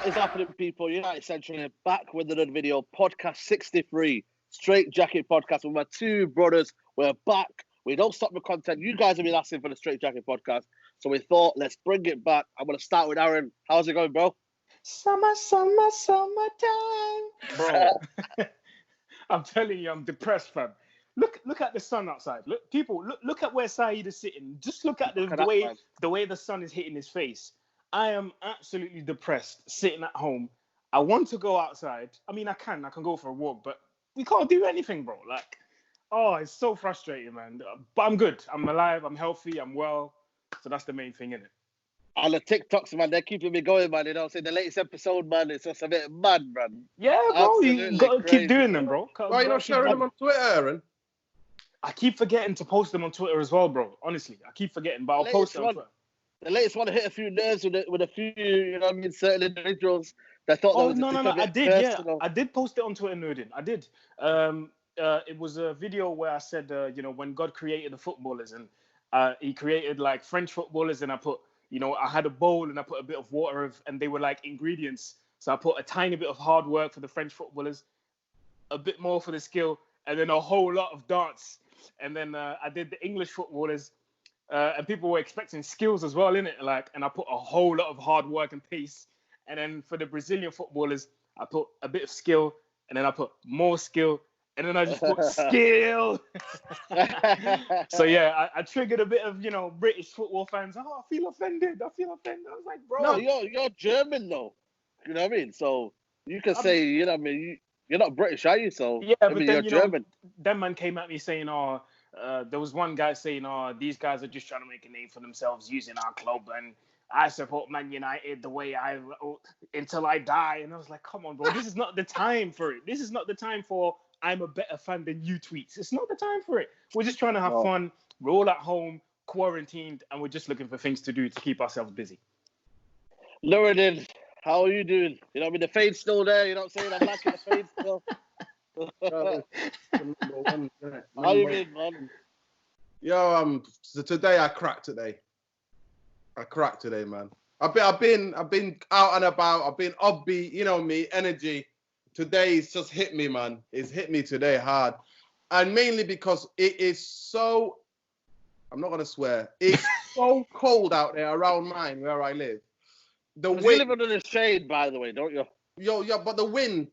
is happening, people? United Central here, back with another video, podcast 63, Straightjacket podcast with my two brothers. We're back. We don't stop the content. You guys have been asking for the Straightjacket podcast, so we thought, let's bring it back. I'm going to start with Aaron. How's it going, bro? Summertime. Bro, I'm telling you, I'm depressed, fam. Look at the sun outside. Look at where Saeed is sitting. Just look at the way the sun is hitting his face. I am absolutely depressed sitting at home. I want to go outside. I mean, I can go for a walk, but we can't do anything, bro. Like, oh, it's so frustrating, man. But I'm good. I'm alive. I'm healthy. I'm well. So that's the main thing, innit? And the TikToks, man, they're keeping me going, man. You know what I'm saying? The latest episode, man, it's just a bit mad, man. Yeah, bro. Absolutely You got to crazy. keep doing them, bro. Why are you not sharing them on Twitter, Aaron? I keep forgetting to post them on Twitter as well, bro. Honestly, I keep forgetting, but I'll post them on Twitter. The latest one hit a few nerves with a few, you know what I mean, certain individuals that thought Oh, that was no. I did, personal. yeah. I did post it on Twitter, Nurdin. I did. It was a video where I said, when God created the footballers and he created like French footballers, and I put, I had a bowl and I put a bit of water and they were like ingredients. So I put a tiny bit of hard work for the French footballers, a bit more for the skill, and then a whole lot of dance. And then I did the English footballers. And people were expecting skills as well, innit? Like, and I put a whole lot of hard work and pace. And then for the Brazilian footballers, I put a bit of skill, and then I put more skill, and then I just put skill. So yeah, I triggered a bit of British football fans. Oh, I feel offended. I was like, bro. No, you're German though. You know what I mean? So you can say, you know what I mean? You're not British, are you? So yeah, but then you're German. That man came at me saying, there was one guy saying, these guys are just trying to make a name for themselves using our club, and I support Man United the way until I die. And I was like, come on, bro, this is not the time for it. This is not the time for I'm a better fan than you tweets. It's not the time for it. We're just trying to have fun. We're all at home, quarantined, and we're just looking for things to do to keep ourselves busy. Nuruddin, how are you doing? You know what I mean? The fade's still there. You know what I'm saying? I'm liking the fade still. How you been, man? Yo, so today I cracked today. Man. I've been out and about. I've been upbeat. You know me, energy. Today it's just hit me, man. It's hit me today hard, and mainly because it is so. I'm not gonna swear. It's so cold out there around mine where I live. You live under the shade, by the way, don't you? Yo, but the wind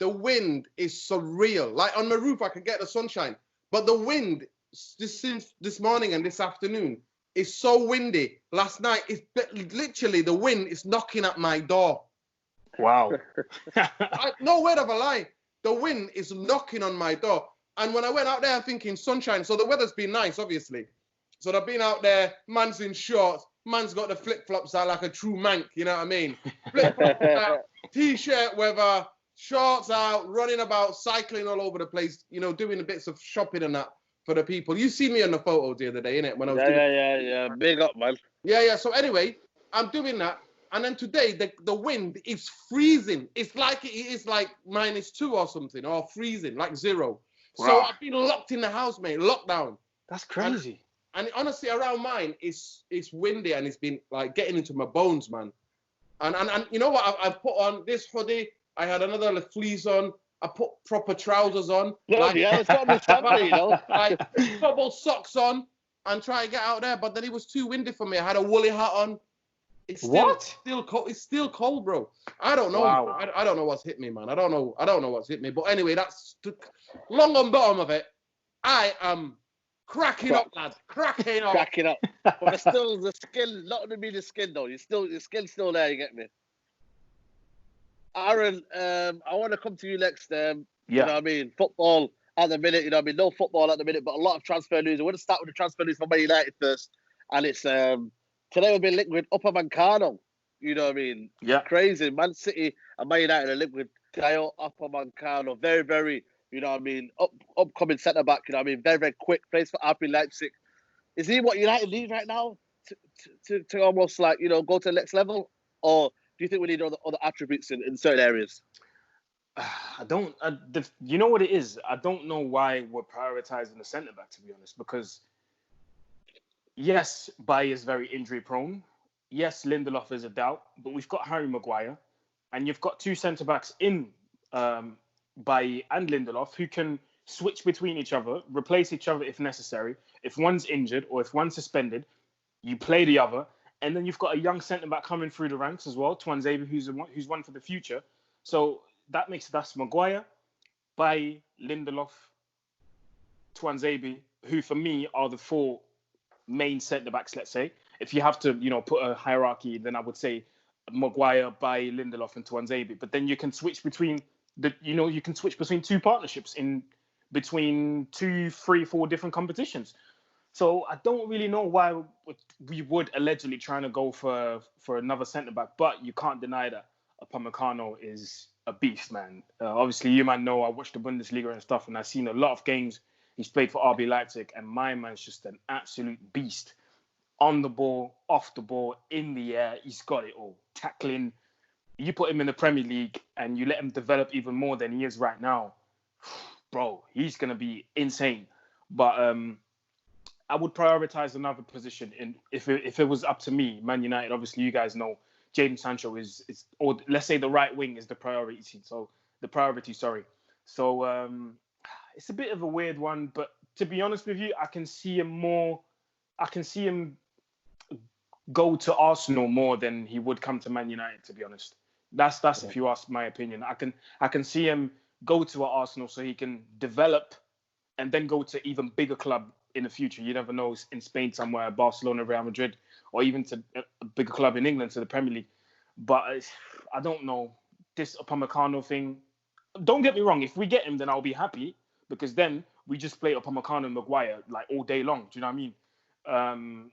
is surreal. Like on my roof, I can get the sunshine, but the wind since this morning and this afternoon is so windy. Last night, it's literally the wind is knocking at my door. Wow. No word of a lie. The wind is knocking on my door. And when I went out there, I'm thinking sunshine. So the weather's been nice, obviously. So they've been out there, man's in shorts, man's got the flip-flops out like a true mank, you know what I mean? Flip-flops out, T-shirt weather, shorts out, running about, cycling all over the place, doing the bits of shopping and that for the people. You see me on the photos the other day, innit? When I was yeah. Big up, man. Yeah. So anyway, I'm doing that. And then today, the wind is freezing. It's like -2 or something, or freezing, like 0. Wow. So I've been locked in the house, mate, lockdown. That's crazy. And honestly, around mine, it's windy and it's been like getting into my bones, man. And you know what? I've put on this hoodie. I had another fleece on. I put proper trousers on. It's not understandable, Like double socks on and try to get out there. But then it was too windy for me. I had a woolly hat on. It's still cold. It's still cold, bro. I don't know. Wow. I don't know what's hit me, man. I don't know what's hit me. But anyway, that's long on bottom of it. I am cracking up, lad. Cracking up. But still, the skill, not to be the skin though. Your skill's still there. You get me? Aaron, I want to come to you next. You know what I mean? Football at the minute. You know what I mean? No football at the minute, but a lot of transfer news. I want to start with the transfer news for Man United first, and it's today we've been linked with Upamecano. You know what I mean? Yeah. Crazy. Man City and Man United are linked with Dayot Upamecano. Very, very, you know what I mean, upcoming centre-back, you know what I mean, very, very quick, plays for RB Leipzig. Is he what United need right now to almost like, go to the next level? Or do you think we need other attributes in certain areas? You know what it is? I don't know why we're prioritizing the centre-back, to be honest, because yes, Baye is very injury-prone. Yes, Lindelof is a doubt, but we've got Harry Maguire. and you've got two centre-backs in Bailly and Lindelof who can switch between each other, replace each other if necessary. If one's injured or if one's suspended, you play the other. And then you've got a young centre-back coming through the ranks as well, Tuanzebe, who's one for the future. So that's Maguire, Bailly, Lindelof, Tuanzebe, who for me are the four main centre-backs, let's say. If you have to, put a hierarchy, then I would say Maguire, Bailly, Lindelof, and Tuanzebe. But then you can switch between two partnerships in between 2, 3, 4 different competitions. So I don't really know why we would allegedly trying to go for another centre back, but you can't deny that Upamecano is a beast, man. Obviously, you might know I watched the Bundesliga and stuff, and I've seen a lot of games he's played for RB Leipzig, and my man's just an absolute beast. On the ball, off the ball, in the air, he's got it all. Tackling. You put him in the Premier League and you let him develop even more than he is right now, bro, he's going to be insane. But I would prioritize another position. If it was up to me, Man United, obviously you guys know, Jadon Sancho is or let's say the right wing is the priority. So it's a bit of a weird one, but to be honest with you, I can see him go to Arsenal more than he would come to Man United, to be honest. That's if you ask my opinion. I can see him go to Arsenal so he can develop and then go to even bigger club in the future. You never know, in Spain somewhere, Barcelona, Real Madrid, or even to a bigger club in England, to the Premier League. But I don't know, this Upamecano thing. Don't get me wrong, if we get him, then I'll be happy, because then we just play Upamecano and Maguire like all day long. Do you know what I mean?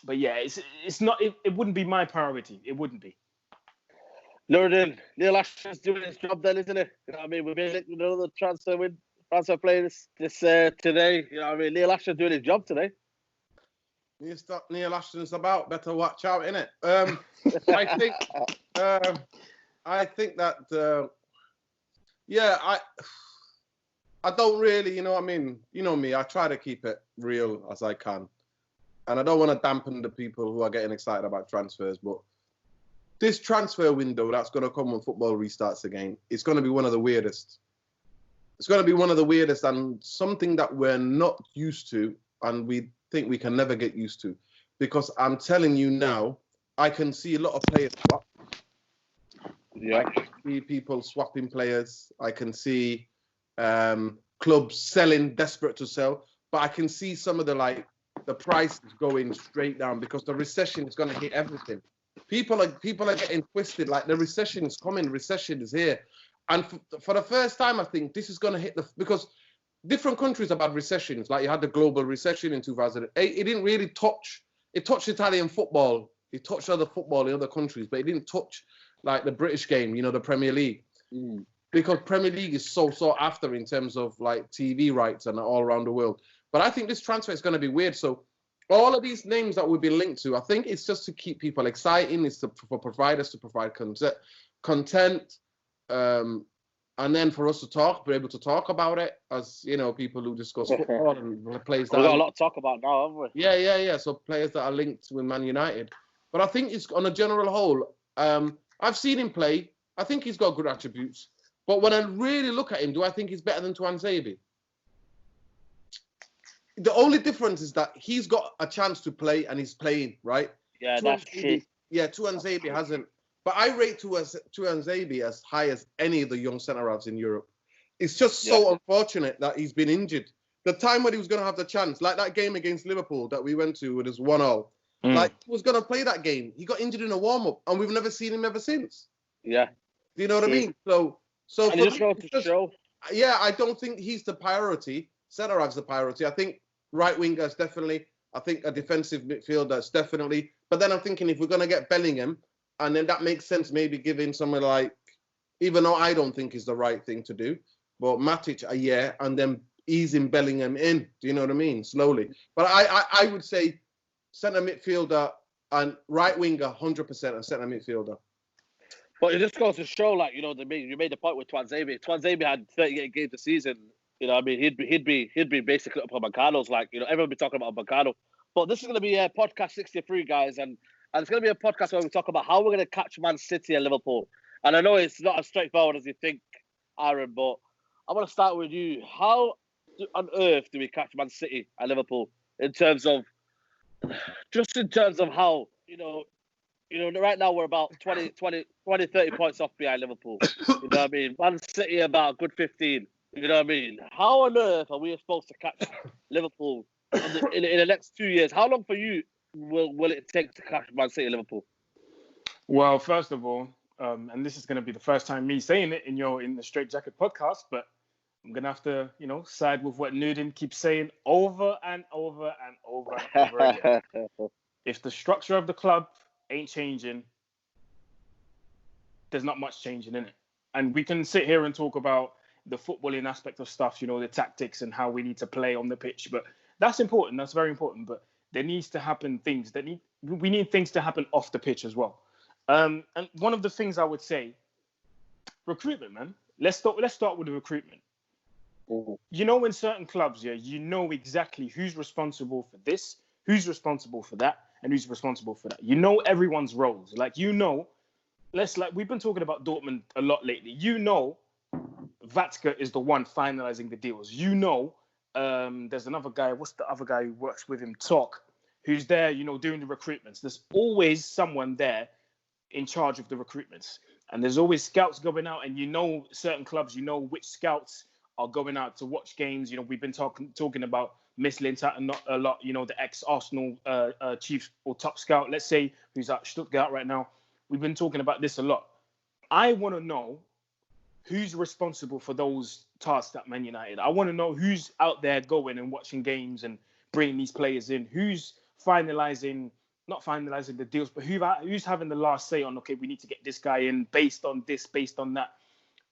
But yeah, it's not. It wouldn't be my priority. It wouldn't be. Nuruddin, Neil Ashton's doing his job then, isn't it? You know what I mean? We've been the transfer players this today. You know what I mean? Neil Ashton's doing his job today. You stop Neil Ashton's about, better watch out, innit? I think that I don't really, you know what I mean? You know me, I try to keep it real as I can. And I don't want to dampen the people who are getting excited about transfers, but this transfer window that's going to come when football restarts again, it's going to be one of the weirdest. It's going to be one of the weirdest, and something that we're not used to, and we think we can never get used to. Because I'm telling you now, I can see a lot of players swap. Yeah. I can see people swapping players. I can see clubs selling, desperate to sell. But I can see some of the prices going straight down because the recession is going to hit everything. People are getting twisted. Like, the recession is coming. Recession is here. And for the first time, I think this is going to hit because different countries have had recessions. Like, you had the global recession in 2008. It didn't really touch. It touched Italian football. It touched other football in other countries, but it didn't touch like the British game, the Premier League. Because Premier League is so sought after in terms of like TV rights and all around the world. But I think this transfer is going to be weird. So all of these names that we've been linked to, I think it's just to keep people exciting. It's for providers to provide content, and then for us to be able to talk about it as, people who discuss football and players. We've got a lot to talk about now, haven't we? Yeah. So players that are linked with Man United. But I think it's on a general whole. I've seen him play. I think he's got good attributes. But when I really look at him, do I think he's better than Tuanzebe? The only difference is that he's got a chance to play and he's playing, right? Yeah, that's true. Yeah, Tuanzebe hasn't. But I rate Tuanzebe as high as any of the young centre-halves in Europe. It's just so unfortunate that he's been injured. The time when he was going to have the chance, like that game against Liverpool that we went to, it was 1-0. Like, he was going to play that game. He got injured in a warm-up, and we've never seen him ever since. Yeah. Do you know what I mean? So and just go to show. Yeah, I don't think he's the priority. Centre-half's the priority. I think right winger is definitely. I think a defensive midfielder is definitely. But then I'm thinking if we're going to get Bellingham, and then that makes sense, maybe giving someone like, even though I don't think is the right thing to do, but Matic a year and then easing Bellingham in. Do you know what I mean? Slowly. But I would say centre midfielder and right winger 100% a centre midfielder. But it just goes to show, like, you made the point with Tuanzebe. Tuanzebe had 38 games a season. You know what I mean? He'd be basically up on Upamecano's, like, everyone be talking about Upamecano. But this is going to be podcast 63, guys, and it's going to be a podcast where we talk about how we're going to catch Man City and Liverpool. And I know it's not as straightforward as you think, Aaron, but I want to start with you. How on earth do we catch Man City and Liverpool in terms of how, right now we're about 20, 30 points off behind Liverpool. You know what I mean? Man City about a good 15. You know what I mean? How on earth are we supposed to catch Liverpool in the next 2 years? How long for you will it take to catch Man City and Liverpool? Well, first of all, and this is going to be the first time me saying it in the Straightjacket podcast, but I'm going to have to, side with what Nudin keeps saying over and over and over and over again. If the structure of the club ain't changing, there's not much changing in it. And we can sit here and talk about the footballing aspect of stuff, the tactics and how we need to play on the pitch. But that's important. That's very important. But there needs to happen things we need things to happen off the pitch as well. And one of the things I would say, recruitment, man. Let's start with the recruitment. Mm-hmm. In certain clubs, you know exactly who's responsible for this, who's responsible for that, and who's responsible for that. You know everyone's roles. We've been talking about Dortmund a lot lately. Watzke is the one finalizing the deals. There's another guy. What's the other guy who works with him? Talk, who's there, doing the recruitments. There's always someone there in charge of the recruitments. And there's always scouts going out, and certain clubs, which scouts are going out to watch games. We've been talking about Miss Linton a lot, the ex-Arsenal chief or top scout, let's say, who's at Stuttgart right now. We've been talking about this a lot. I want to know who's responsible for those tasks at Man United. I want to know who's out there going and watching games and bringing these players in. Who's not finalizing the deals, but who's having the last say on, okay, we need to get this guy in based on this, based on that.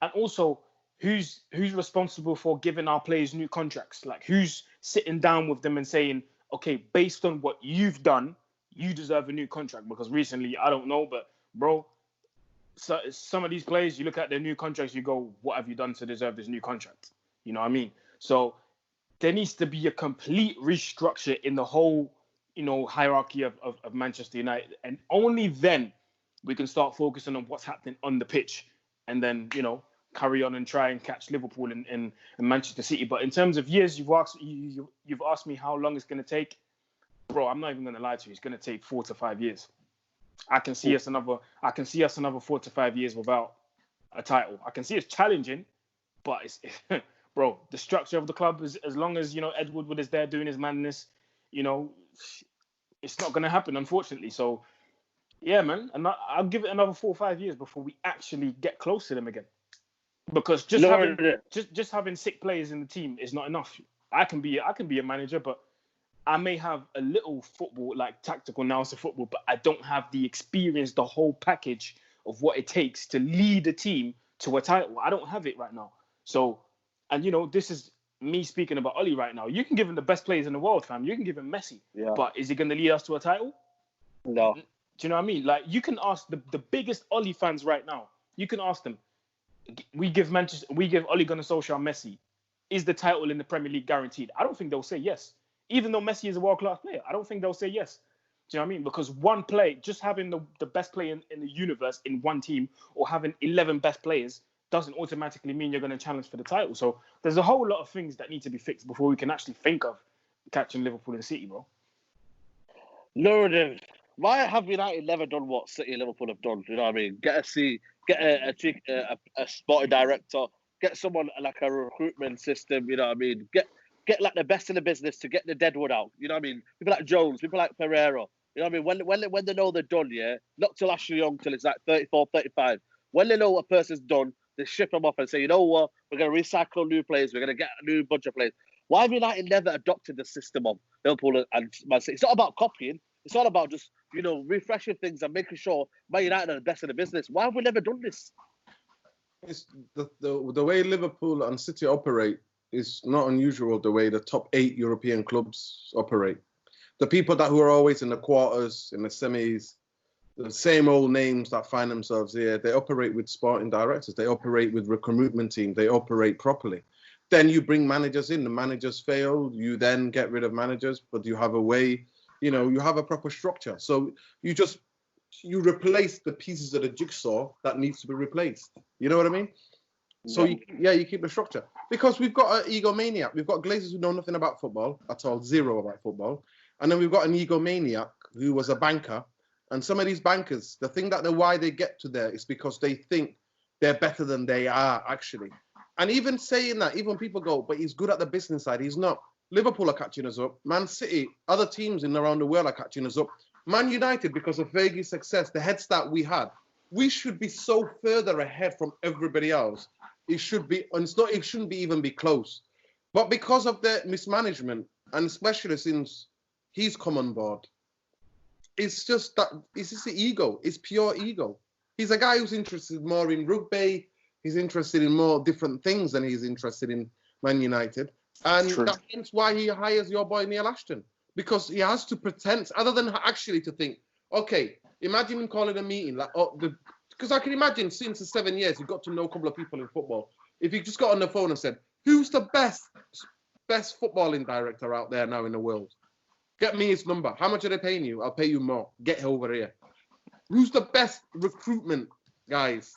And also, who's responsible for giving our players new contracts? Like, who's sitting down with them and saying, okay, based on what you've done, you deserve a new contract? Because recently, I don't know, but bro, so some of these players, you look at their new contracts, you go, what have you done to deserve this new contract? You know what I mean? So there needs to be a complete restructure in the whole, hierarchy of Manchester United. And only then we can start focusing on what's happening on the pitch. And then, carry on and try and catch Liverpool and Manchester City. But in terms of years, you've asked me how long it's going to take. Bro, I'm not even going to lie to you. It's going to take 4 to 5 years. I can see us another 4 to 5 years without a title. I can see us challenging, but it's bro, the structure of the club is, as long as Ed Woodward is there doing his madness, it's not going to happen, unfortunately. So yeah, man, and I'll give it another 4 or 5 years before we actually get close to them again. Because just having sick players in the team is not enough. I can be a manager, but I may have a little football, like tactical analysis of football, but I don't have the experience, the whole package of what it takes to lead a team to a title. I don't have it right now. So, and this is me speaking about Oli right now. You can give him the best players in the world, fam. You can give him Messi. Yeah. But is he going to lead us to a title? No. Do you know what I mean? Like, you can ask the biggest Oli fans right now. You can ask them, we give Ole Gunnar Solskjaer Messi. Is the title in the Premier League guaranteed? I don't think they'll say yes. Even though Messi is a world-class player, I don't think they'll say yes. Do you know what I mean? Because one play, just having the best player in the universe in one team, or having 11 best players, doesn't automatically mean you're going to challenge for the title. So there's a whole lot of things that need to be fixed before we can actually think of catching Liverpool and City, bro. No, dude. Why have United never done what City and Liverpool have done? You know what I mean? Get a sporting director, get someone like a recruitment system. You know what I mean? Get like the best in the business to get the deadwood out. You know what I mean? People like Jones, people like Pereira. You know what I mean? When they know they're done, not till Ashley Young till it's like 34, 35. When they know a person's done, they ship them off and say, you know what? We're going to recycle new players. We're going to get a new bunch of players. Why have United never adopted the system of Liverpool and Man City? It's not about copying. It's all about just, refreshing things and making sure Man United are the best in the business. Why have we never done this? It's the way Liverpool and City operate is not unusual, the way the top 8 European clubs operate. The people who are always in the quarters, in the semis, the same old names that find themselves here, they operate with sporting directors. They operate with recruitment team. They operate properly. Then you bring managers in. The managers fail. You then get rid of managers, but you have a way, you have a proper structure. So you just you replace the pieces of the jigsaw that needs to be replaced. You know what I mean? So you keep the structure, because we've got an egomaniac. We've got Glazers who know nothing about football at all, zero about football, and then we've got an egomaniac who was a banker. And some of these bankers, the thing that why they get to there is because they think they're better than they are actually. And even saying that, even people go, but he's good at the business side. He's not. Liverpool are catching us up. Man City, other teams in around the world are catching us up. Man United, because of Fergie's success, the head start we had, we should be so further ahead from everybody else. It should be, and it's not. It shouldn't be even be close. But because of the mismanagement, and especially since he's come on board, it's just that it's just the ego. It's pure ego. He's a guy who's interested more in rugby. He's interested in more different things than he's interested in Man United. And that's why he hires your boy Neil Ashton. Because he has to pretend, other than actually to think, okay, imagine him calling a meeting. Because I can imagine since the 7 years, you've got to know a couple of people in football. If you just got on the phone and said, who's the best footballing director out there now in the world? Get me his number. How much are they paying you? I'll pay you more. Get over here. Who's the best recruitment guys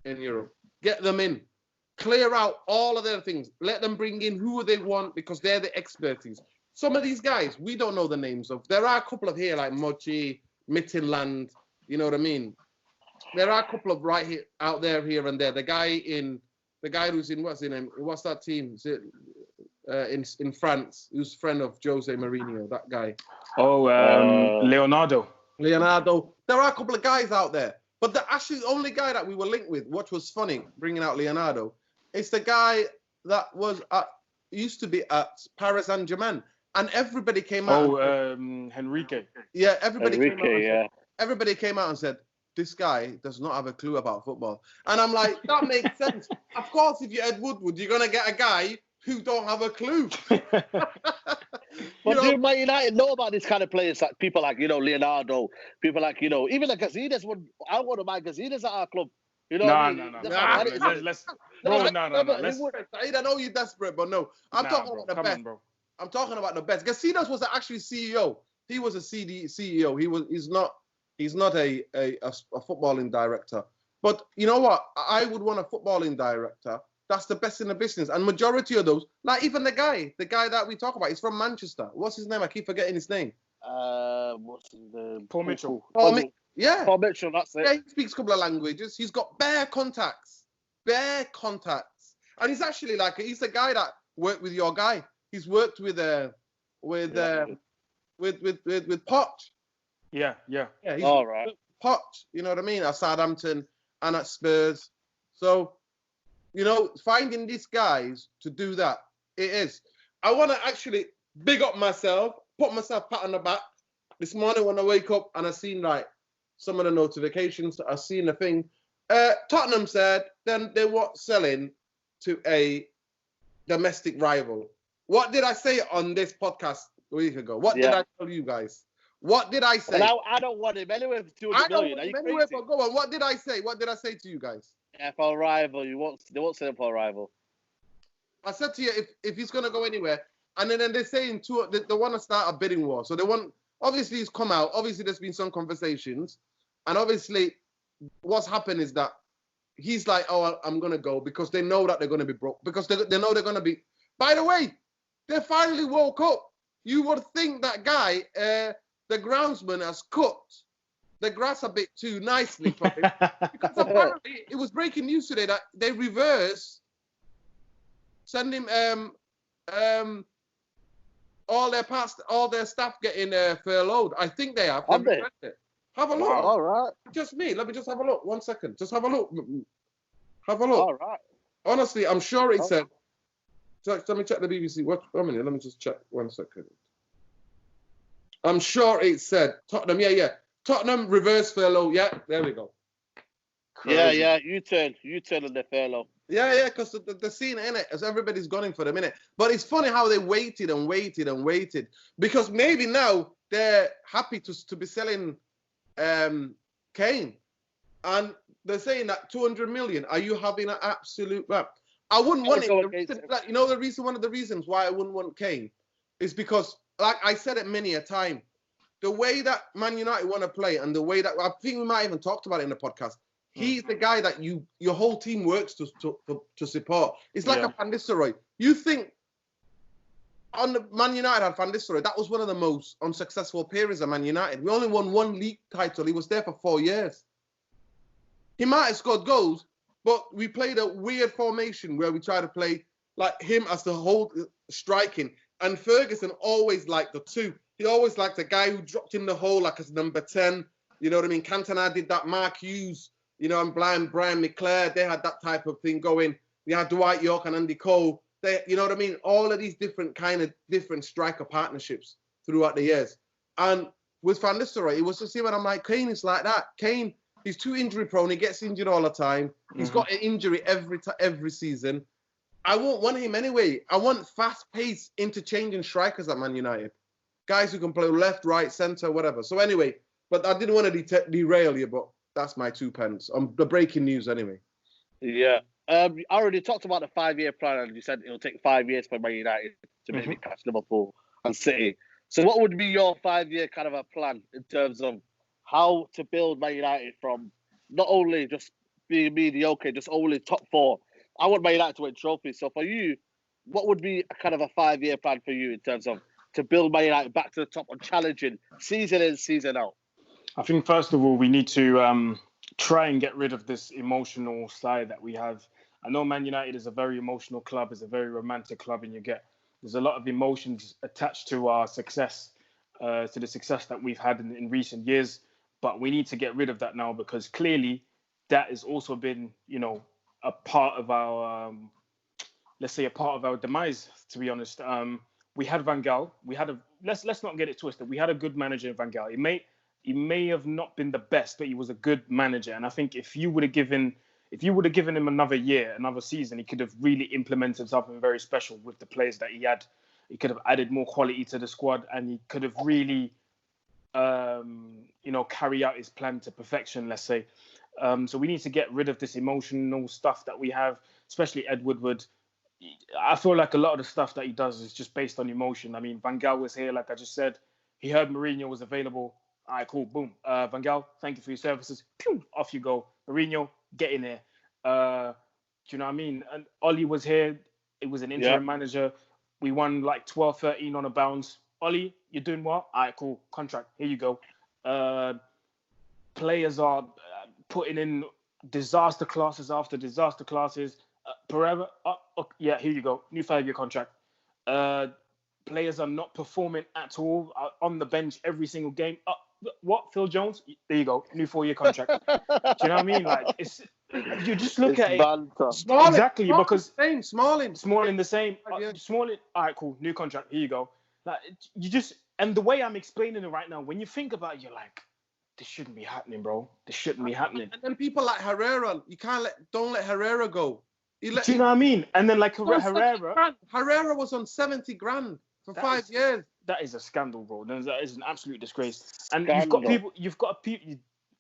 in Europe? Get them in. Clear out all of their things. Let them bring in who they want because they're the expertise. Some of these guys, we don't know the names of. There are a couple of here like Mochi, Mittenland, you know what I mean? There are a couple of right here, out there, here and there. The guy who's in, what's his name? What's that team? Is it, in France, who's friend of Jose Mourinho, that guy. Oh, Leonardo. Leonardo. There are a couple of guys out there. But actually the only guy that we were linked with, what was funny, bringing out Leonardo, is the guy that used to be at Paris Saint-Germain. And everybody came out. Oh, Henrique. Yeah, everybody came out and said, this guy does not have a clue about football. And I'm like, that makes sense. Of course, if you're Ed Woodward, you're going to get a guy who don't have a clue. But do Man United know about this kind of players, like people like, Leonardo, people like, even like Gazidis I want to buy Gazidis at our club. You know what I mean? No. I know you're desperate, but no. I'm talking about the best. I'm talking about the best. Gazidis was actually CEO. He was a CEO. He's not a footballing director. But you know what? I would want a footballing director that's the best in the business. And majority of those, like even the guy that we talk about, he's from Manchester. What's his name? I keep forgetting his name. What's his name? Paul Mitchell. Paul Mitchell, that's it. Yeah, he speaks a couple of languages. He's got bare contacts. And he's actually he's the guy that worked with your guy. He's worked with Poch. Yeah. He's all right. Poch, you know what I mean? At Southampton and at Spurs. So, finding these guys to do that, it is. I want to actually big up myself, put myself pat on the back. This morning when I wake up and I seen some of the notifications, I seen the thing. Tottenham said then they were selling to a domestic rival. What did I say on this podcast a week ago? What did I tell you guys? What did I say? Well, I don't want him anywhere for 200 million. Are you crazy? But go on. What did I say? What did I say to you guys? For a rival, they won't sell him for a rival. I said to you, if he's going to go anywhere, and then they're saying they want to start a bidding war. So they want, obviously he's come out. Obviously there's been some conversations. And obviously what's happened is that he's like, oh, I'm going to go because they know that they're going to be broke. Because they know they're going to be, by the way, they finally woke up. You would think that guy, the groundsman has cut the grass a bit too nicely for him. Because apparently it was breaking news today that they send him all their staff getting furloughed. I think they have. Have they? Have a look. All right. Just me. Let me just have a look. 1 second. Just have a look. Have a look. All right. Honestly, I'm sure it said. Let me check the BBC. Let me just check 1 second. I'm sure it said Tottenham. Yeah. Tottenham reverse furlough. Yeah, there we go. Crazy. Yeah. U-turn on the furlough. Yeah, because the scene in it, as everybody's gunning for the minute. But it's funny how they waited and waited and waited. Because maybe now they're happy to be selling Kane. And they're saying that 200 million, are you having an absolute rap? I wouldn't want it. One of the reasons why I wouldn't want Kane is because, like I said it many a time, the way that Man United want to play and the way that I think we might even talked about it in the podcast. He's the guy that your whole team works to support. It's like a Van Nistelrooy. You think on the Man United had Van Nistelrooy, that was one of the most unsuccessful periods of Man United. We only won one league title. He was there for 4 years. He might have scored goals, but we played a weird formation where we tried to play like him as the whole striking. And Ferguson always liked the two. He always liked the guy who dropped in the hole like as number 10. You know what I mean? Cantona did that. Mark Hughes, you know, and Brian McClare, they had that type of thing going. We had Dwight York and Andy Cole. You know what I mean? All of these different striker partnerships throughout the years. And with Van Nistelrooy, it was to see when I'm like, Kane is like that. Kane, he's too injury prone. He gets injured all the time. He's got an injury every season. I won't want him anyway. I want fast-paced, interchanging strikers at Man United. Guys who can play left, right, centre, whatever. So anyway, but I didn't want to derail you, but that's my 2 pence. On the breaking news anyway. Yeah. I already talked about the 5-year plan, and you said it'll take 5 years for Man United to maybe catch Liverpool and City. So what would be your 5-year kind of a plan in terms of how to build Man United from not only just being mediocre, just only top 4? I want Man United to win trophies. So for you, what would be a kind of a 5-year plan for you in terms of to build Man United back to the top and challenging season in, season out? I think first of all, we need to try and get rid of this emotional side that we have. I know Man United is a very emotional club, it's a very romantic club, and there's a lot of emotions attached to our success, to the success that we've had in recent years. But we need to get rid of that now, because clearly that has also been, you know, a part of our, let's say, a part of our demise. To be honest, we had Van Gaal. Let's not get it twisted. We had a good manager in Van Gaal. He may have not been the best, but he was a good manager. And I think if you would have given him another year, another season, he could have really implemented something very special with the players that he had. He could have added more quality to the squad, and he could have really, carry out his plan to perfection, let's say. So we need to get rid of this emotional stuff that we have, especially Ed Woodward. I feel like a lot of the stuff that he does is just based on emotion. I mean, Van Gaal was here, like I just said. He heard Mourinho was available. All right, cool, boom. Van Gaal, thank you for your services. Pew, off you go. Mourinho, get in there. Do you know what I mean? And Oli was here. It was an interim manager. We won like 12-13 on a bounce. Oli, you're doing what? All right, cool. Contract. Here you go. Players are putting in disaster classes after disaster classes. Pereira, here you go. New 5-year contract. Players are not performing at all on the bench every single game. What? Phil Jones? There you go. New 4-year contract. Do you know what I mean? Like, you just look at it. Smalling, exactly, because Smalling the same. Smalling. All right, cool. New contract. Here you go. Like, and the way I'm explaining it right now, when you think about it, you're like, this shouldn't be happening, bro. This shouldn't be happening. And then people like Herrera, don't let Herrera go. Do you know what I mean? And then like Herrera was on 70 grand for 5 years. That is a scandal, bro. That is an absolute disgrace. And you've got people.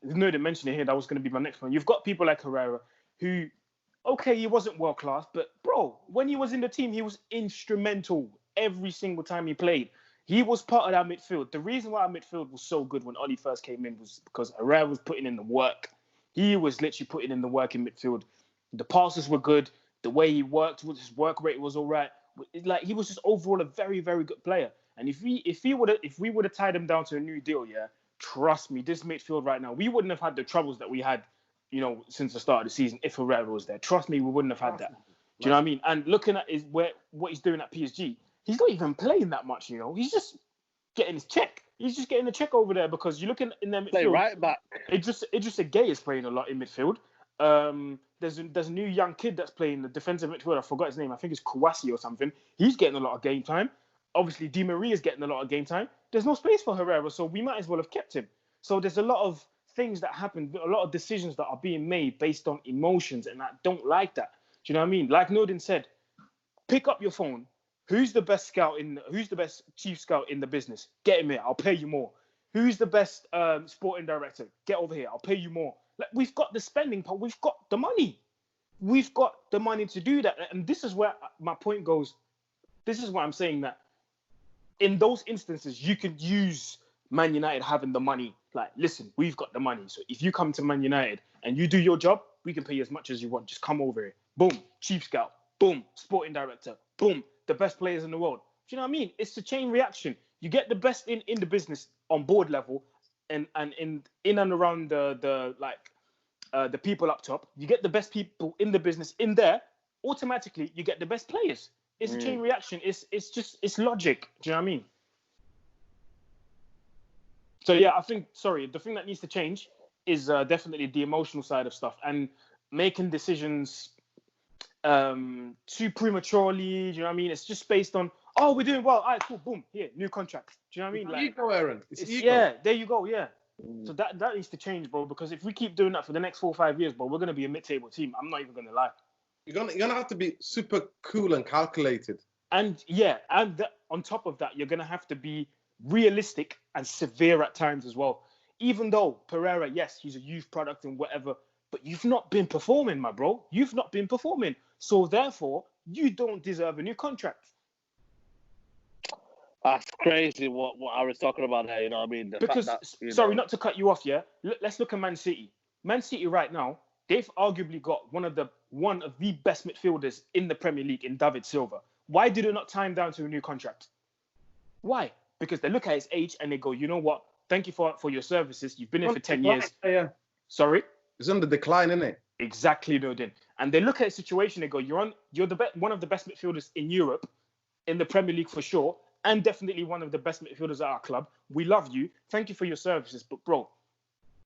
No, they mentioned it here. That was going to be my next one. You've got people like Herrera, who, okay, he wasn't world class, but bro, when he was in the team, he was instrumental every single time he played. He was part of our midfield. The reason why our midfield was so good when Oli first came in was because Herrera was putting in the work. He was literally putting in the work in midfield. The passes were good. The way he worked, his work rate was all right. Like, he was just overall a very, very good player. And if we would have tied him down to a new deal, trust me, this midfield right now, we wouldn't have had the troubles that we had, since the start of the season if Herrera was there. Trust me, we wouldn't have had that. Do you know what I mean? And looking at what he's doing at PSG, he's not even playing that much, He's just getting his check. He's just getting a check over there, because you're looking in their midfield. Play right back. Idrissa Gueye is playing a lot in midfield. There's a new young kid that's playing the defensive midfield. I forgot his name. I think it's Kouassi or something. He's getting a lot of game time. Obviously, Di Maria is getting a lot of game time. There's no space for Herrera, so we might as well have kept him. So there's a lot of things that happen, a lot of decisions that are being made based on emotions, and I don't like that. Do you know what I mean? Like Nodin said, pick up your phone. Who's the best chief scout in the business? Get him here. I'll pay you more. Who's the best sporting director? Get over here. I'll pay you more. Like, we've got the spending part. We've got the money. We've got the money to do that. And this is where my point goes. This is why I'm saying that in those instances, you could use Man United having the money. Like, listen, we've got the money. So if you come to Man United and you do your job, we can pay you as much as you want. Just come over here. Boom, chief scout. Boom, sporting director. Boom, the best players in the world. Do you know what I mean? It's the chain reaction. You get the best in the business on board level, and in and around the people up top. You get the best people in the business in there. Automatically, you get the best players. It's a chain reaction. It's logic. Do you know what I mean? So yeah, the thing that needs to change is definitely the emotional side of stuff and making decisions too prematurely. Do you know what I mean? It's just based on, oh, we're doing well. All right, cool, boom, here, new contract. Do you know what I mean? Like, ego, Aaron. It's ego. Yeah, there you go. Yeah. So that needs to change, bro. Because if we keep doing that for the next 4 or 5 years, bro, we're gonna be a mid-table team. I'm not even gonna lie. You're gonna have to be super cool and calculated. And yeah, on top of that, you're gonna have to be realistic and severe at times as well. Even though Pereira, yes, he's a youth product and whatever, but you've not been performing, my bro. You've not been performing. So therefore, you don't deserve a new contract. That's crazy what I was talking about there, you know what I mean? Because, sorry, not to cut you off, yeah? Let's look at Man City. Man City right now, they've arguably got one of the best midfielders in the Premier League in David Silva. Why did it not tie him down to a new contract? Why? Because they look at his age and they go, you know what? Thank you for your services. You've been here for 10 years. Yeah. Sorry? It's on the decline, isn't it? Exactly, Nordin. And they look at his situation, they go, you're one of the best midfielders in Europe, in the Premier League for sure, and definitely one of the best midfielders at our club. We love you. Thank you for your services. But bro,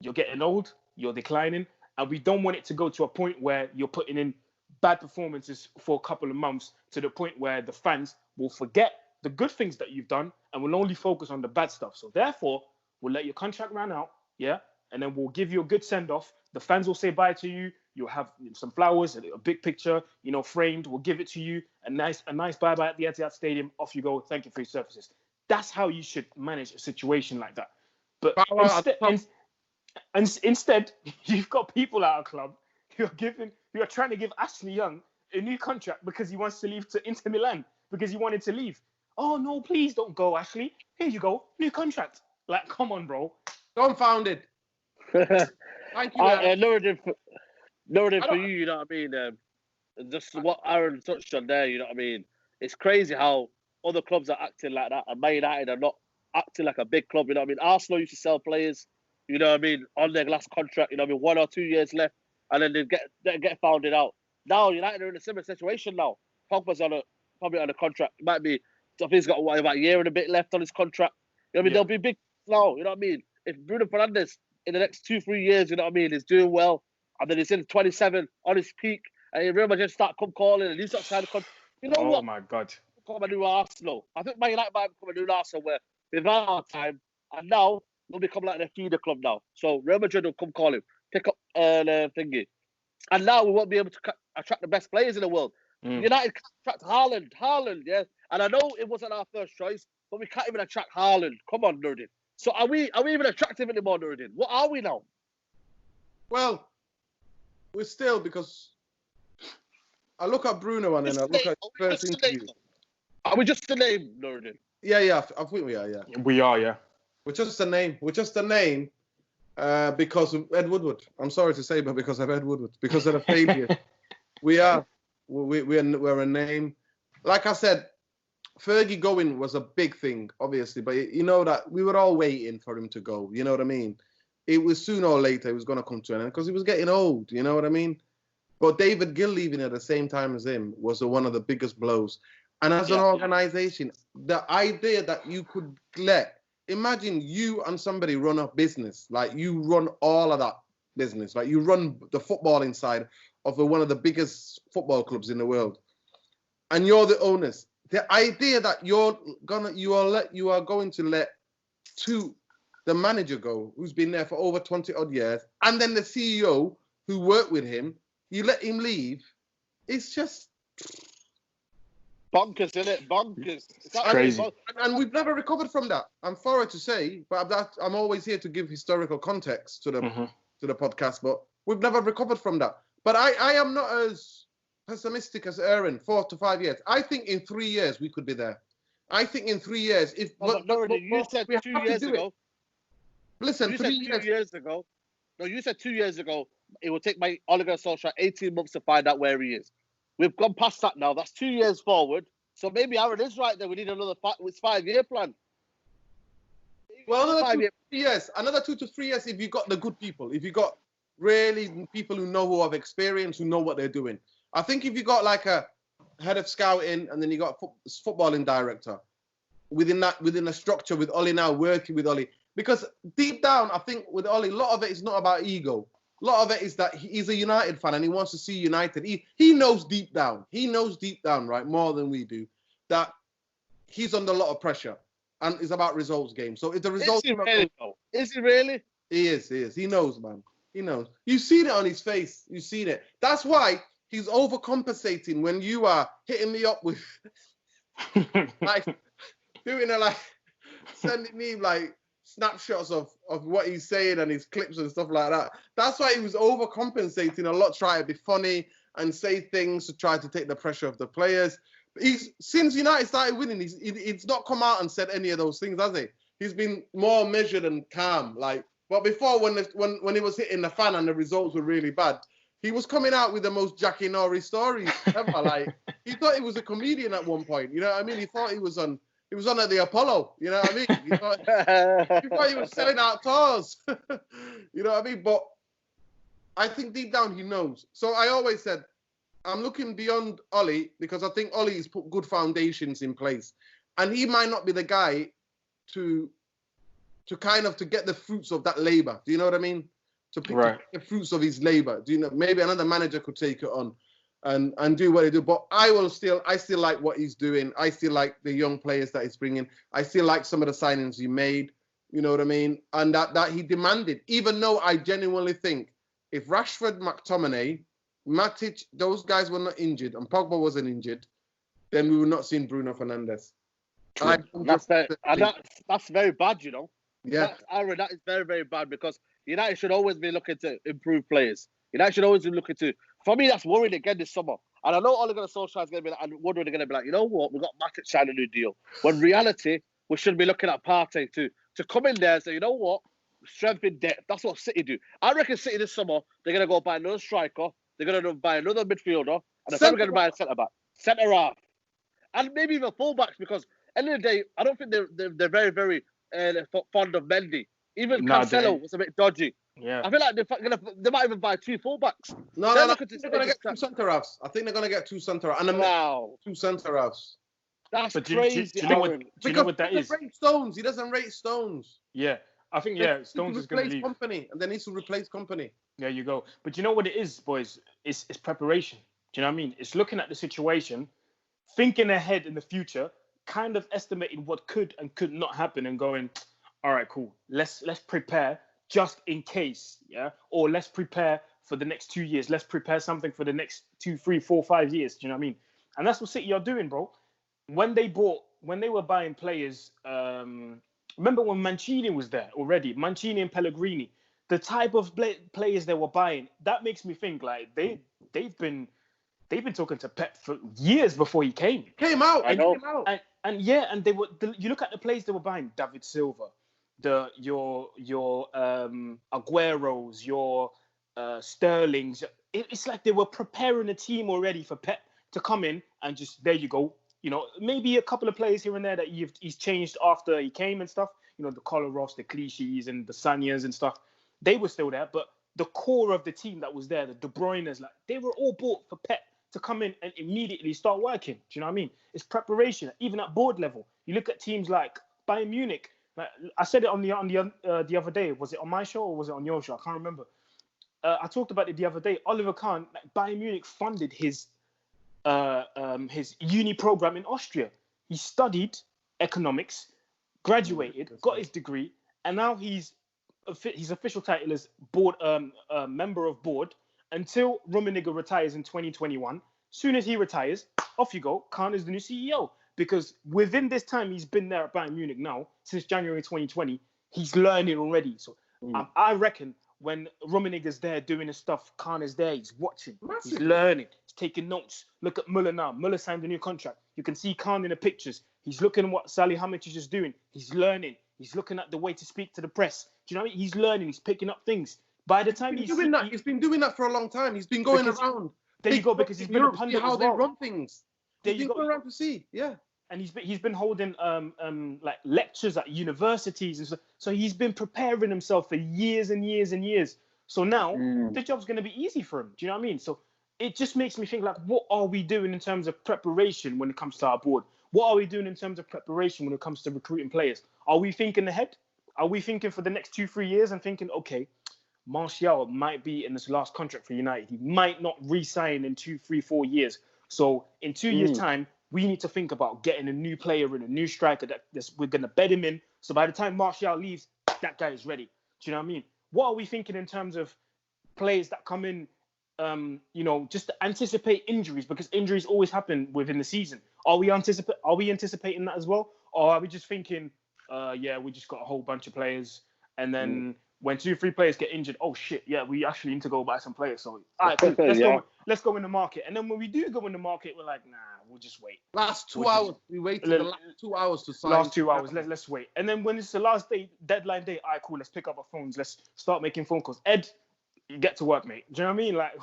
you're getting old, you're declining, and we don't want it to go to a point where you're putting in bad performances for a couple of months to the point where the fans will forget the good things that you've done and will only focus on the bad stuff. So therefore, we'll let your contract run out, yeah? And then we'll give you a good send-off. The fans will say bye to you. You'll have some flowers, a big picture, framed. We'll give it to you. A nice bye-bye at the Etihad Stadium. Off you go. Thank you for your services. That's how you should manage a situation like that. But instead, you've got people at our club who are trying to give Ashley Young a new contract because he wants to leave to Inter Milan, because he wanted to leave. Oh, no, please don't go, Ashley. Here you go. New contract. Like, come on, bro. Dumbfounded. Thank you. Noted for you, you know what I mean? Just what Aaron touched on there, you know what I mean? It's crazy how other clubs are acting like that, and Man United are not acting like a big club, you know what I mean? Arsenal used to sell players, you know what I mean, on their last contract, you know what I mean, 1 or 2 years left, and then they get founded out. Now United are in a similar situation now. Pogba's probably on a contract. It might be, I think he's got about a year and a bit left on his contract. You know what I mean? There'll be big now, you know what I mean? If Bruno Fernandes in the next 2-3 years, you know what I mean, is doing well, and then he's in 27 on his peak, and Real Madrid start calling, and he's not trying to come. You know what? Oh my God! Become a new Arsenal. I think Man United might become a new Arsenal where we've had our time, and now they'll become like a feeder club now. So Real Madrid will come call him, pick up the thingy, and now we won't be able to attract the best players in the world. United can't attract Haaland, yeah. And I know it wasn't our first choice, but we can't even attract Haaland. Come on, Nuruddin. So are we even attractive anymore, Nuruddin? What are we now? Well, we're still, because I look at Bruno and then I look at first interview. Are we just a name, Nuruddin? Yeah, I think we are, yeah. We are, yeah. We're just a name. Because of Ed Woodward. I'm sorry to say, but because of Ed Woodward. Because of the failure. We are. We're a name. Like I said, Fergie going was a big thing, obviously, but you know that we were all waiting for him to go. You know what I mean? It was sooner or later it was going to come to an end because he was getting old. You know what I mean? But David Gill leaving at the same time as him was one of the biggest blows. And as an organization, the idea that you could imagine you and somebody run a business, like you run all of that business, like you run the footballing side of one of the biggest football clubs in the world, and you're the owners. The idea that you are going to let the manager go, who's been there for over 20 odd years, and then the CEO who worked with him, you let him leave. It's just bonkers, isn't it? Bonkers. It's crazy. And we've never recovered from that. I'm sorry to say, but I'm always here to give historical context to the podcast, but we've never recovered from that. But I am not as pessimistic as Aaron, 4 to 5 years. I think in 3 years we could be there. I think in 3 years, if you said 2 years ago. Listen, You 3 said 2 years. years ago. No, you said 2 years ago it will take my Ole Gunnar Solskjaer 18 months to find out where he is. We've gone past that now. That's 2 years forward. So maybe Aaron is right there. We need another 5-year plan. Well, another 5 2 year. years. Another 2 to 3 years if you got the good people. If you got really people who know, who have experience, who know what they're doing. I think if you got like a head of scouting and then you got footballing director within the structure with Ollie now working with Ollie, because deep down I think with Ollie a lot of it is not about ego. A lot of it is that he's a United fan and he wants to see United. He knows deep down. He knows deep down, right, more than we do, that he's under a lot of pressure and it's about results game. So if the results, Is he really? Is he really? He is. He knows, man. He knows. You've seen it on his face. You've seen it. That's why he's overcompensating when you are hitting me up with like doing a like sending me like snapshots of what he's saying and his clips and stuff like that. That's why he was overcompensating a lot, trying to be funny and say things to try to take the pressure off the players. But since United started winning, he's not come out and said any of those things, has he? He's been more measured and calm. Like, but before, when he was hitting the fan and the results were really bad, he was coming out with the most Jackie Norrie stories ever. Like, he thought he was a comedian at one point. You know what I mean? He thought he was on at the Apollo. You know what I mean? He thought he was selling out tours. You know what I mean? But I think deep down he knows. So I always said, I'm looking beyond Ollie because I think Ollie's put good foundations in place. And he might not be the guy to get the fruits of that labor. Do you know what I mean? To pick the fruits of his labor. Do you know? Maybe another manager could take it on and do what he do. But I still like what he's doing. I still like the young players that he's bringing. I still like some of the signings he made. You know what I mean? And that he demanded. Even though I genuinely think if Rashford, McTominay, Matic, those guys were not injured and Pogba wasn't injured, then we would not seen Bruno Fernandes. That's very bad, you know. Yeah. That is very, very bad because United should always be looking to improve players. United should always be looking to. For me, that's worrying again this summer. And I know Ole Gunnar Solskjaer is going to be like, and Woodward are going to be like, you know what, we've got Matic signing a new deal. When reality, we should be looking at Partey to come in there and say, you know what, strength in depth. That's what City do. I reckon City this summer, they're going to go buy another striker. They're going to buy another midfielder. And they're going to buy a centre-back. Centre-half. And maybe even full-backs because end of the day, I don't think they're very, very fond of Mendy. Even Cancelo was a bit dodgy. Yeah. I feel like they might even buy 2 fullbacks. No. They're going to get 2 centre-halves. I think they're going to get 2 centre-halves. And wow. 2 centre-halves. That's crazy. Do you know what that is? He doesn't rate Stones. Yeah. I think, Stones is going to leave. Company, and they need to replace Company. There you go. But you know what it is, boys? It's preparation. Do you know what I mean? It's looking at the situation, thinking ahead in the future, kind of estimating what could and could not happen and going, all right, cool. Let's prepare just in case, yeah? Or let's prepare for the next 2 years. Let's prepare something for the next 2, 3, 4, 5 years. Do you know what I mean? And that's what City are doing, bro. When they were buying players, remember when Mancini was there already? Mancini and Pellegrini, the type of players they were buying, that makes me think like they've been talking to Pep for years before he came. Came out. And they were. You look at the players they were buying: David Silva, your Agueros, your Sterlings. It's like they were preparing a team already for Pep to come in and just there you go. You know, maybe a couple of players here and there that he's changed after he came and stuff. You know, the Kolarov, the Clichés, and the Sanyas and stuff. They were still there, but the core of the team that was there, the De Bruyne's, like they were all bought for Pep to come in and immediately start working. Do you know what I mean? It's preparation, even at board level. You look at teams like Bayern Munich. Like, I said it on the other day. Was it on my show or was it on your show? I can't remember. I talked about it the other day. Oliver Kahn, like Bayern Munich funded his uni program in Austria. He studied economics, graduated, got his degree, and now his official title is member of board until Rummenigge retires in 2021. Soon as he retires, off you go. Kahn is the new CEO because within this time he's been there at Bayern Munich now since January 2020. He's learning already. So I reckon when Rummenigge is there doing his stuff, Kahn is there. He's watching. He's learning. He's taking notes. Look at Muller now. Muller signed a new contract. You can see Kahn in the pictures. He's looking at what Salihamidzic is doing. He's learning. He's looking at the way to speak to the press. Do you know what I mean? He's learning. He's picking up things. By the time He's been doing that for a long time. He's been going around. There you go, because he's been a pundit how as they well. run things. He's been going around to see, And he's been holding like lectures at universities and stuff. So he's been preparing himself for years and years and years. So now the job's going to be easy for him. Do you know what I mean? So it just makes me think, like, what are we doing in terms of preparation when it comes to our board? What are we doing in terms of preparation when it comes to recruiting players? Are we thinking ahead? Are we thinking for the next 2-3 years and thinking, okay, Martial might be in this last contract for United. He might not re-sign in 2, 3, 4 years. So in 2 years' time, we need to think about getting a new player and a new striker that we're going to bed him in. So by the time Martial leaves, that guy is ready. Do you know what I mean? What are we thinking in terms of players that come in, just to anticipate injuries? Because injuries always happen within the season. Are we anticipating that as well? Or are we just thinking, we just got a whole bunch of players, and then when 2-3 players get injured, oh shit, we actually need to go buy some players. So all right, cool. Let's go in the market. And then when we do go in the market, we're like, nah, we'll just wait. Last 2 hours, we waited the last 2 hours to sign. Last 2 hours, let's wait. And then when it's the last day, deadline day, all right, cool, let's pick up our phones. Let's start making phone calls. Ed, you get to work, mate. Do you know what I mean? Like,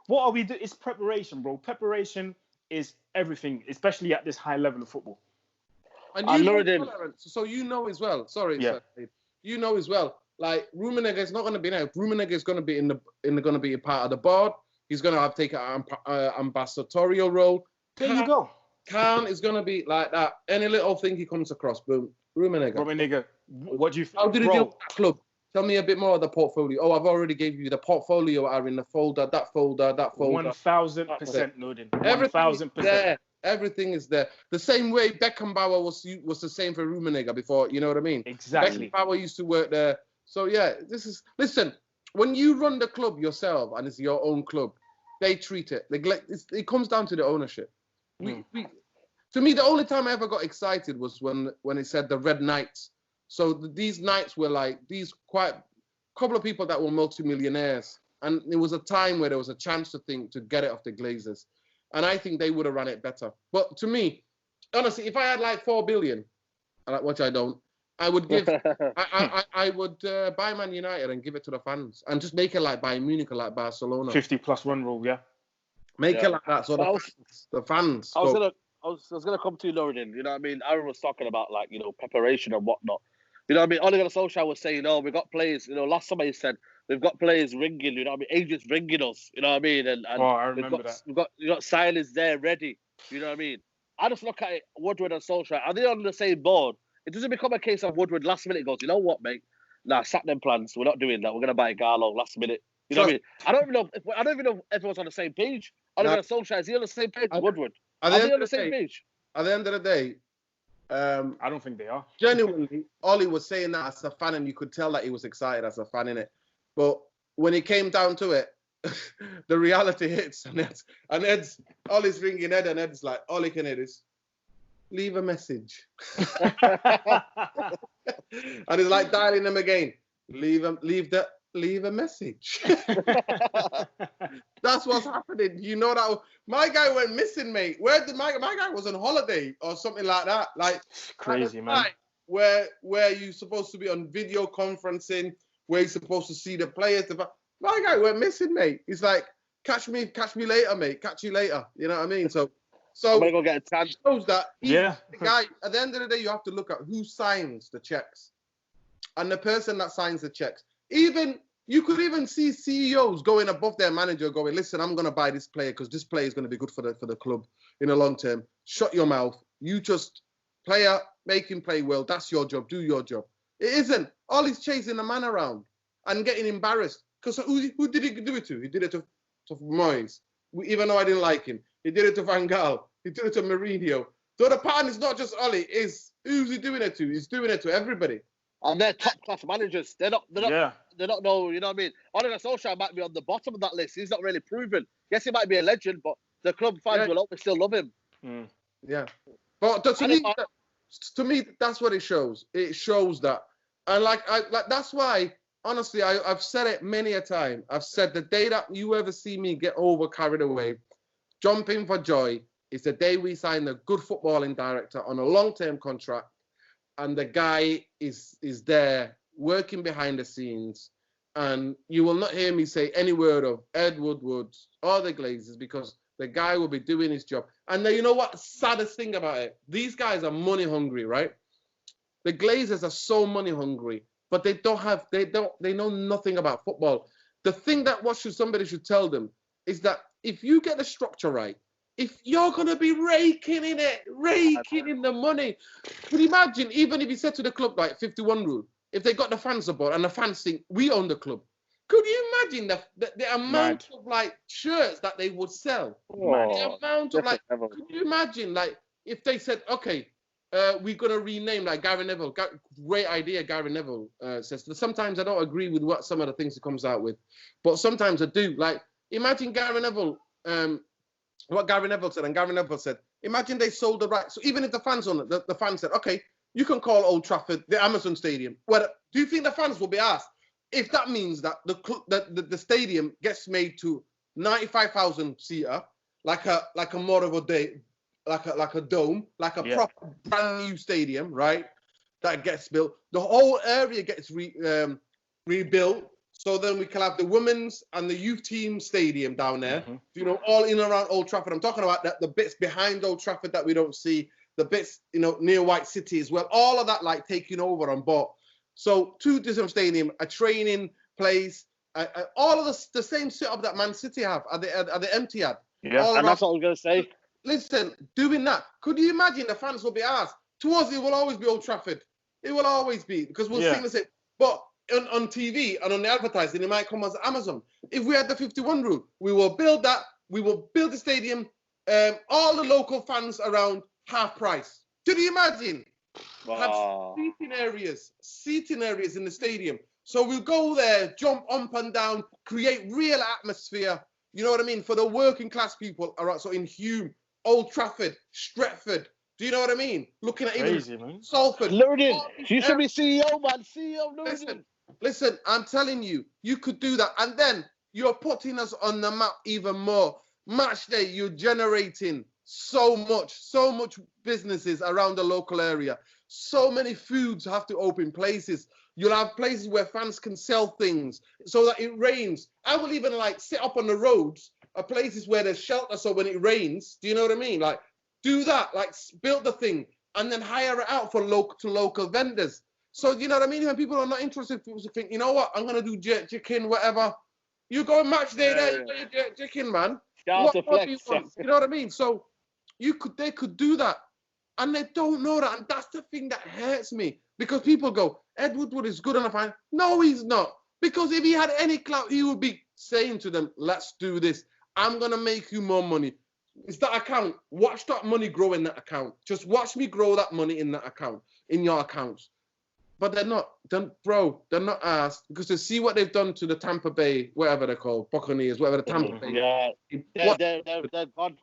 what are we doing? It's preparation, bro. Preparation is everything, especially at this high level of football. And you know as well. Sorry, sir, you know as well. Like, Rummenigge is not going to be there. Rummenigge is going to be going to be a part of the board. He's going to have to take an ambassadorial role. There you go. Khan is going to be like that. Any little thing he comes across, boom, Rummenigge. What do you think? How did he deal with that club? Tell me a bit more of the portfolio. Oh, I've already gave you the portfolio are in the folder, that folder. 1,000%, Nordin. 1,000%. Everything is there. The same way Beckenbauer was the same for Rummenigge before, you know what I mean? Exactly. Beckenbauer used to work there. So, listen, when you run the club yourself and it's your own club, they treat it. It comes down to the ownership. To me, the only time I ever got excited was when it said the Red Knights. So these Knights were like these quite couple of people that were multimillionaires. And it was a time where there was a chance to get it off the Glazers. And I think they would have run it better. But to me, honestly, if I had like 4 billion, which I don't, I would give. I would buy Man United and give it to the fans, and just make it like Bayern Munich or like Barcelona. 50+ run rule, Make it like that. So the fans. I was gonna come to you, Norrin. You know what I mean? Aaron was talking about, like, preparation and whatnot. You know what I mean? Ole Gunnar Solskjaer was saying, we've got players. Last summer he said we've got players ringing. You know what I mean? Agents ringing us. You know what I mean? And I remember that. We've got signings there ready. You know what I mean? I just look at it, Woodward and Solskjaer. Are they on the same board? It doesn't become a case of Woodward last minute goes, you know what, mate? Nah, sack them plans. We're not doing that. We're gonna buy Garlo last minute. You know what I mean? I don't even know if everyone's on the same page. Ole Gunnar Solskjaer, is he on the same page as Woodward? Are they on the same page? At the end of the day, I don't think they are. Genuinely, Ollie was saying that as a fan, and you could tell that he was excited as a fan, innit? But when it came down to it, the reality hits, and Ollie's ringing Ed, and Ed's like, all he can hear is, leave a message. And he's like dialing him again. Leave a message. That's what's happening. You know that my guy went missing, mate. Where did my guy was on holiday or something like that? Like, crazy, man. Where you're supposed to be on video conferencing, where you're supposed to see the players. My guy went missing, mate. He's like, catch me later, mate. Catch you later. You know what I mean? So I'm gonna go get a tan. Shows that the guy. At the end of the day, you have to look at who signs the checks, and the person that signs the checks. You could even see CEOs going above their manager, going, "Listen, I'm going to buy this player because this player is going to be good for the club in the long term." Shut your mouth. You just make him play well. That's your job. Do your job. It isn't. All he's chasing the man around and getting embarrassed. Because who did he do it to? He did it to Moyes, even though I didn't like him. He did it to Van Gaal. He did it to Mourinho. So the pattern is not just Ollie. Who's he doing it to? He's doing it to everybody. And they're top class managers. They're not no, you know what I mean? Ole Gunnar Solskjaer might be on the bottom of that list. He's not really proven. Yes, he might be a legend, but the club fans will always still love him. Yeah. But to me, that's what it shows. It shows that. And that's why, honestly, I've said it many a time. I've said the day that you ever see me get over carried away, jumping for joy, is the day we sign a good footballing director on a long-term contract. and the guy is there working behind the scenes, and you will not hear me say any word of Ed Woodward or the Glazers because the guy will be doing his job. And then you know what? Saddest thing about it, these guys are money hungry, right? The Glazers are so money hungry, but they know nothing about football. The thing that somebody should tell them is that if you get the structure right, if you're gonna be raking in the money, could you imagine even if you said to the club like 51 rule, if they got the fans aboard and the fans think we own the club, could you imagine the amount of like shirts that they would sell? The amount of like, could you imagine like if they said, okay, we're gonna rename like Gary Neville. Great idea, Gary Neville says. Sometimes I don't agree with what some of the things he comes out with, but sometimes I do. Like imagine Gary Neville. What Gary Neville said, and Gary Neville said, imagine they sold the rights. So even if the fans on it, the fans said, okay, you can call Old Trafford the Amazon Stadium. Well, do you think the fans will be asked if that means that the stadium gets made to 95,000 seater, like a more of a day, like a dome, like a proper brand new stadium, right? That gets built. The whole area gets rebuilt. So then we can have the women's and the youth team stadium down there, you know, all in and around Old Trafford. I'm talking about the bits behind Old Trafford that we don't see, the bits, you know, near White City as well. All of that like taking over on board. So 2 different stadium, a training place, all of the same setup that Man City have at the Etihad. Yeah, and that's what I was going to say. Listen, doing that, could you imagine the fans will be asked? To us, it will always be Old Trafford. It will always be, because we'll sing the same. But on TV and on the advertising, it might come as Amazon. If we had the 51 rule, we will build that. We will build the stadium. All the local fans around half price. Could you imagine? Wow. Have seating areas in the stadium. So we'll go there, jump up and down, create real atmosphere. You know what I mean? For the working class people around. So in Hume, Old Trafford, Stretford. Do you know what I mean? Looking at even Salford. Luridin, you should be CEO, man. CEO, Luridin. Listen, I'm telling you, you could do that. And then you're putting us on the map even more. Match day, you're generating so much businesses around the local area. So many foods have to open places. You'll have places where fans can sell things so that it rains. I will even like sit up on the roads, places where there's shelter. So when it rains, do you know what I mean? Like do that, like build the thing and then hire it out for local vendors. So you know what I mean? When people are not interested, people think, you know what, I'm gonna do jerk chicken, whatever. You go and match day there, you got your jerk chicken, man. What do you want? You know what I mean? So they could do that. And they don't know that. And that's the thing that hurts me. Because people go, Ed Woodward is good enough. No, he's not. Because if he had any clout, he would be saying to them, let's do this. I'm going to make you more money. It's that account. Watch that money grow in that account. Just watch me grow that money in that account, in your accounts. But they're not. They're not asked. Because to see what they've done to the Tampa Bay, whatever they're called, Buccaneers, whatever the Tampa Bay. Yeah, they're gone.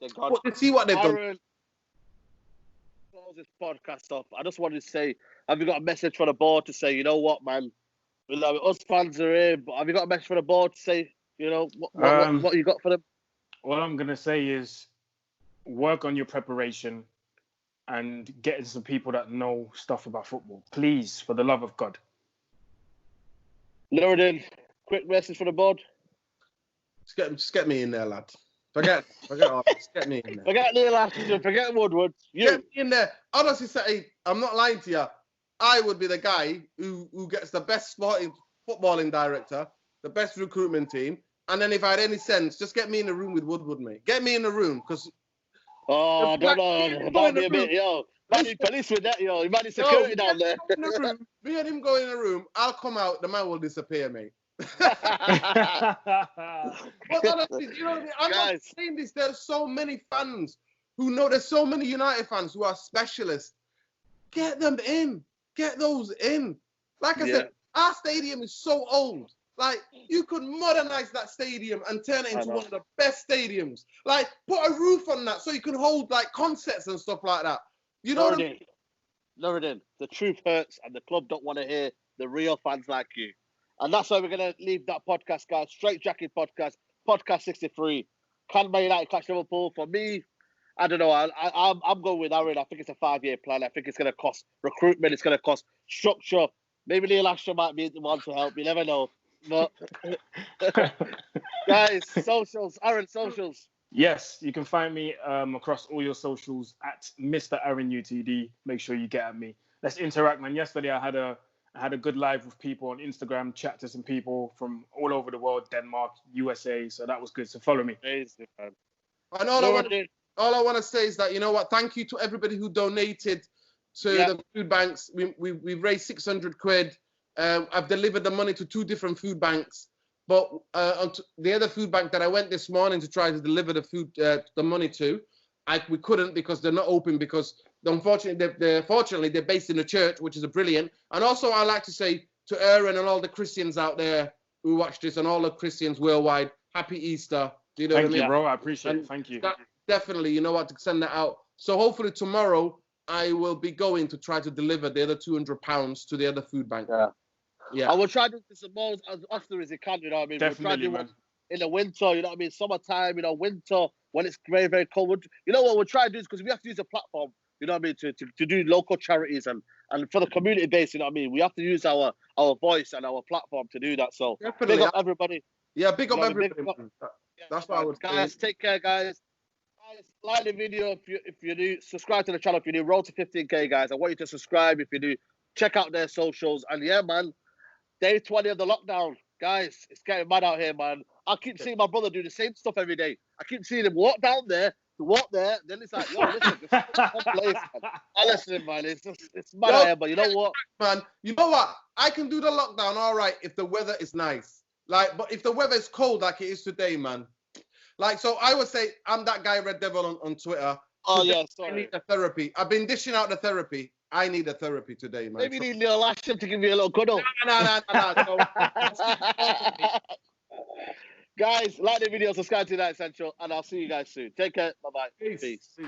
They're gone. To see what they've done. Close this podcast off. I just wanted to say, have you got a message for the board to say, you know what, man? We love it. Us fans are here, but have you got a message for the board to say, you know, what you got for them? What I'm going to say is work on your preparation and get some people that know stuff about football. Please, for the love of God. Luridin, quick message for the board. Just get me in there, lad. Forget all. Just get me in there. Forget Neil Ashton, forget Woodward. Get me in there. Honestly, say, I'm not lying to you. I would be the guy who gets the best footballing director, the best recruitment team, and then if I had any sense, just get me in the room with Woodward, mate. Get me in the room, because... Oh, I don't know. That'd be a bit, yo. Man, need police with that, yo. You might need security down there. Me and him go in the room. I'll come out. The man will disappear, mate. But honestly, you know what I mean? I'm not saying this. There's so many fans who know. There's so many United fans who are specialists. Get them in. Get those in. Like I said, our stadium is so old. Like, you could modernize that stadium and turn it into one of the best stadiums. Like, put a roof on that so you can hold, like, concerts and stuff like that. You know what I mean? Luridin, the truth hurts, and the club don't want to hear the real fans like you. And that's why we're going to leave that podcast, guys. Straightjacket podcast, podcast 63. Can Man United catch Liverpool? For me, I don't know. I'm going with Aaron. I think it's a 5-year plan. I think it's going to cost recruitment. It's going to cost structure. Maybe Neil Asher might be the one to help. You never know. But guys, socials. Aaron, socials. Yes, you can find me across all your socials at Mr. Aaron UTD. Make sure you get at me. Let's interact, man. Yesterday I had a good live with people on Instagram, chat to some people from all over the world, Denmark, USA. So that was good. So follow me. Amazing, man. And all I want to say is that, you know what? Thank you to everybody who donated to the food banks. We've raised 600 quid. I've delivered the money to 2 different food banks. But the other food bank that I went this morning to try to deliver the money to, we couldn't because they're not open because fortunately they're based in a church, which is brilliant. And also I like to say to Aaron and all the Christians out there who watch this and all the Christians worldwide, Happy Easter. Do you know what I mean? Thank you, bro. I appreciate it. Thank you. Definitely, you know what, to send that out. So hopefully tomorrow I will be going to try to deliver the other £200 to the other food bank. Yeah. I will try to do this as often as you can, you know what I mean? Definitely, we'll try to do man. one in the winter, you know what I mean? Summertime, you know, winter, when it's very, very cold. You know what we'll try to do is because we have to use a platform, you know what I mean, to do local charities and for the community base, you know what I mean? We have to use our voice and our platform to do that. So Definitely. big up everybody. Yeah, big up You know, everybody. That's what I would guys, take care, guys. Guys, like the video if you're new. Subscribe to the channel if you're new. Roll to 15K, guys. I want you to subscribe if you're new. Check out their socials. And yeah, man, day 20 of the lockdown. Guys, it's getting mad out here, man. I keep seeing my brother do the same stuff every day. I keep seeing him walk down there, to walk there. Then it's like, yo, listen, this is one place, man. Listen, man, it's mad out here, but you know what? Man, you know what? I can do the lockdown all right if the weather is nice. But if the weather is cold like it is today, man. So I would say I'm that guy, Red Devil, on Twitter. Oh, yeah, sorry. I need a therapy. I've been dishing out the therapy. I need a therapy today, man. Maybe you need Neil Asher to give you a little cuddle. No. Guys, like the video, subscribe to United Central, and I'll see you guys soon. Take care. Bye-bye. Peace. Peace.